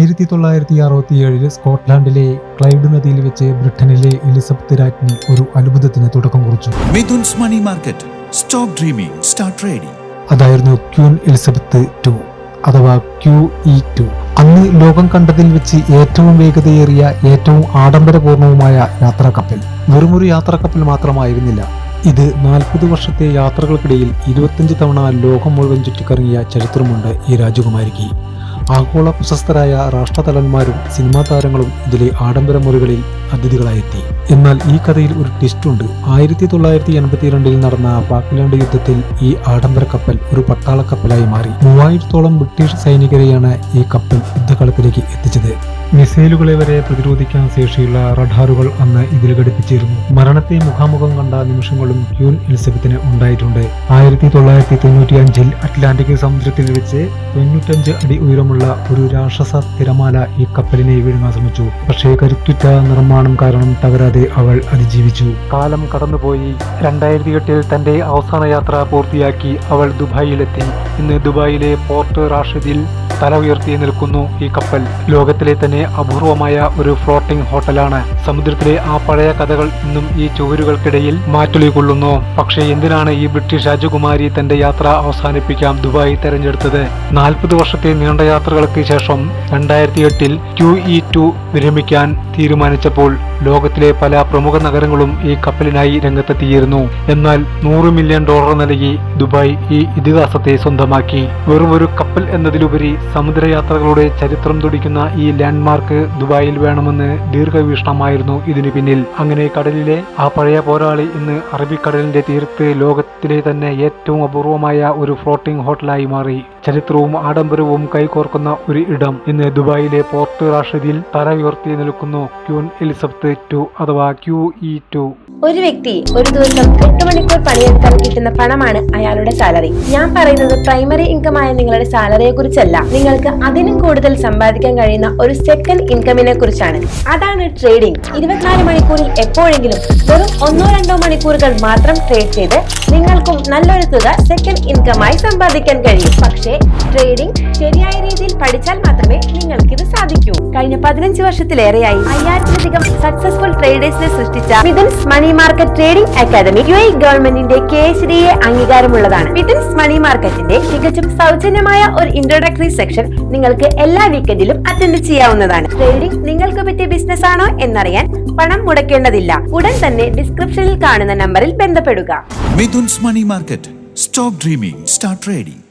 1967 സ്കോട്ട്ലാൻഡിലെ Clyde നദിയിൽ വെച്ച് ബ്രിട്ടനിലെ എലിസബത്ത് രാജ്ഞി ഒരു അത്ഭുതത്തിന് തുടക്കം കുറിച്ചു. Mithun's money market. Stop dreaming, start trading. അതായിരുന്നു ക്വീൻ എലിസബത്ത് II അഥവാ QE2. അന്ന് ലോകം കണ്ടതിൽ വെച്ച് ഏറ്റവും വേഗതയേറിയ, ഏറ്റവും ആഡംബരപൂർണവുമായ യാത്രാ കപ്പൽ. വെറുമൊരു യാത്രാ കപ്പൽ മാത്രമായിരുന്നില്ല ഇത്. 40 വർഷത്തെ യാത്രകൾക്കിടയിൽ 25 തവണ ലോകം മുഴുവൻ ചുറ്റിക്കറങ്ങിയ ചരിത്രമുണ്ട് ഈ രാജകുമാരിക്ക്. ആഗോള പ്രശസ്തരായ രാഷ്ട്രതലന്മാരും സിനിമാ താരങ്ങളും ഇതിലെ ആഡംബര മുറികളിൽ അതിഥികളായെത്തി. എന്നാൽ ഈ കഥയിൽ ഒരു ട്വിസ്റ്റ് ഉണ്ട്. 1982 നടന്ന ഫാക്ലാൻഡ് യുദ്ധത്തിൽ ഈ ആഡംബര കപ്പൽ ഒരു പട്ടാള കപ്പലായി മാറി. 3000-ഓളം ബ്രിട്ടീഷ് സൈനികരെയാണ് ഈ കപ്പൽ യുദ്ധകളത്തിലേക്ക് എത്തിച്ചത്. മിസൈലുകളെ വരെ പ്രതിരോധിക്കാൻ ശേഷിയുള്ള റഡാറുകൾ അന്ന് ഇതിൽ ഘടിപ്പിച്ചിരുന്നു. മരണത്തെ മുഖാമുഖം കണ്ട നിമിഷങ്ങളും ക്വീൻ എലിസബത്തിന് ഉണ്ടായിട്ടുണ്ട്. 1995 അറ്റ്ലാന്റിക് സമുദ്രത്തിൽ വെച്ച് 95 അടി ഉയരമുള്ള ഒരു രാക്ഷസ തിരമാല ഈ കപ്പലിനെ വിഴുങ്ങാൻ ശ്രമിച്ചു. പക്ഷേ കരുത്തുറ്റ നിർമ്മാണം കാരണം തകരാതെ അവൾ അതിജീവിച്ചു. കാലം കടന്നുപോയി. 2008 തന്റെ അവസാന യാത്ര പൂർത്തിയാക്കി അവൾ ദുബായിലെത്തി. ഇന്ന് ദുബായിലെ പോർട്ട് റാഷിദിൽ തല ഉയർത്തി നിൽക്കുന്നു ഈ കപ്പൽ. ലോകത്തിലെ തന്നെ അപൂർവമായ ഒരു ഫ്ലോട്ടിംഗ് ഹോട്ടലാണ്. സമുദ്രത്തിലെ ആ പഴയ കഥകൾ ഇന്നും ഈ ചുവരുകൾക്കിടയിൽ മാറ്റൊലി കൊള്ളുന്നു. പക്ഷേ എന്തിനാണ് ഈ ബ്രിട്ടീഷ് രാജകുമാരി തന്റെ യാത്ര അവസാനിപ്പിക്കാൻ ദുബായ് തെരഞ്ഞെടുത്തത്? 40 വർഷത്തെ നീണ്ട യാത്രകൾക്ക് ശേഷം 2008 QE2 വിരമിക്കാൻ തീരുമാനിച്ചപ്പോൾ ലോകത്തിലെ പല പ്രമുഖ നഗരങ്ങളും ഈ കപ്പലിനായി രംഗത്തെത്തിയിരുന്നു. എന്നാൽ $100 മില്യൺ നൽകി ദുബായ് ഈ ഇതിഹാസത്തെ സ്വന്തമാക്കി. വെറും ഒരു കപ്പൽ എന്നതിലുപരി സമുദ്രയാത്രകളുടെ ചരിത്രം തുടിക്കുന്ന ഈ ലാൻഡ്മാർക്ക് ദുബായിൽ വേണമെന്ന് ദീർഘവീക്ഷണമായിരുന്നു ഇതിനു പിന്നിൽ. അങ്ങനെ കടലിലെ ആ പഴയ പോരാളി ഇന്ന് അറബിക്കടലിന്റെ തീരത്ത് ലോകത്തിലെ തന്നെ ഏറ്റവും അപൂർവമായ ഒരു ഫ്ലോട്ടിംഗ് ഹോട്ടലായി മാറി. ചരിത്രവും ആഡംബരവും കൈകോർക്കുന്ന ഒരു ഇടം ഇന്ന് ദുബായിലെ പോർട്ട് റാഷിദിൽ തല ഉയർത്തി നിൽക്കുന്നു ക്വീൻ എലിസബത്ത് II അഥവാ QE2. ഒരു വ്യക്തി ഒരു ദിവസം 8 മണിക്കൂർ പണിയെടുത്താൽ കിട്ടുന്ന പണമാണ് അയാളുടെ സാലറി. ഞാൻ പറയുന്നത് പ്രൈമറി ഇൻകം ആയ നിങ്ങളുടെ സാലറിയെ കുറിച്ചല്ല. നിങ്ങൾക്ക് അതിനും കൂടുതൽ സമ്പാദിക്കാൻ കഴിയുന്ന ഒരു സെക്കൻഡ് ഇൻകമിനെ കുറിച്ചാണ്. അതാണ് ട്രേഡിംഗ്. 24 മണിക്കൂറിൽ എപ്പോഴെങ്കിലും വെറും 1-2 മണിക്കൂറുകൾ മാത്രം ട്രേഡ് ചെയ്ത് നിങ്ങൾക്കും നല്ലൊരു തുക സെക്കൻഡ് ഇൻകമായി സമ്പാദിക്കാൻ കഴിയും. പക്ഷേ ട്രേഡിംഗ് ശരിയായ രീതിയിൽ പഠിച്ചാൽ മാത്രമേ നിങ്ങൾക്കിത് സാധിക്കൂ. കഴിഞ്ഞ 15 വർഷത്തിലേറെയായി 5000-ലധികം സക്സസ്ഫുൾ ട്രേഡേഴ്സിനെ സൃഷ്ടിച്ച Mithun's money market trading academy UAE ഗവൺമെന്റിന്റെ KSDA അംഗീകാരമുള്ളതാണ്. മിഥുൻസ് മണി മാർക്കറ്റിന്റെ തികച്ചും സൗജന്യമായ ഒരു ഇൻട്രോഡക്ടറി സെക്ഷൻ നിങ്ങൾക്ക് എല്ലാ വീക്കെൻഡിലും അറ്റൻഡ് ചെയ്യാവുന്നതാണ്. ട്രേഡിംഗ് നിങ്ങൾക്ക് പറ്റിയ ബിസിനസ് ആണോ എന്നറിയാൻ പണം മുടക്കേണ്ടതില്ല. ഉടൻ തന്നെ ഡിസ്ക്രിപ്ഷനിൽ കാണുന്ന നമ്പറിൽ ബന്ധപ്പെടുക. Mithun's money market. Stop dreaming, start trading.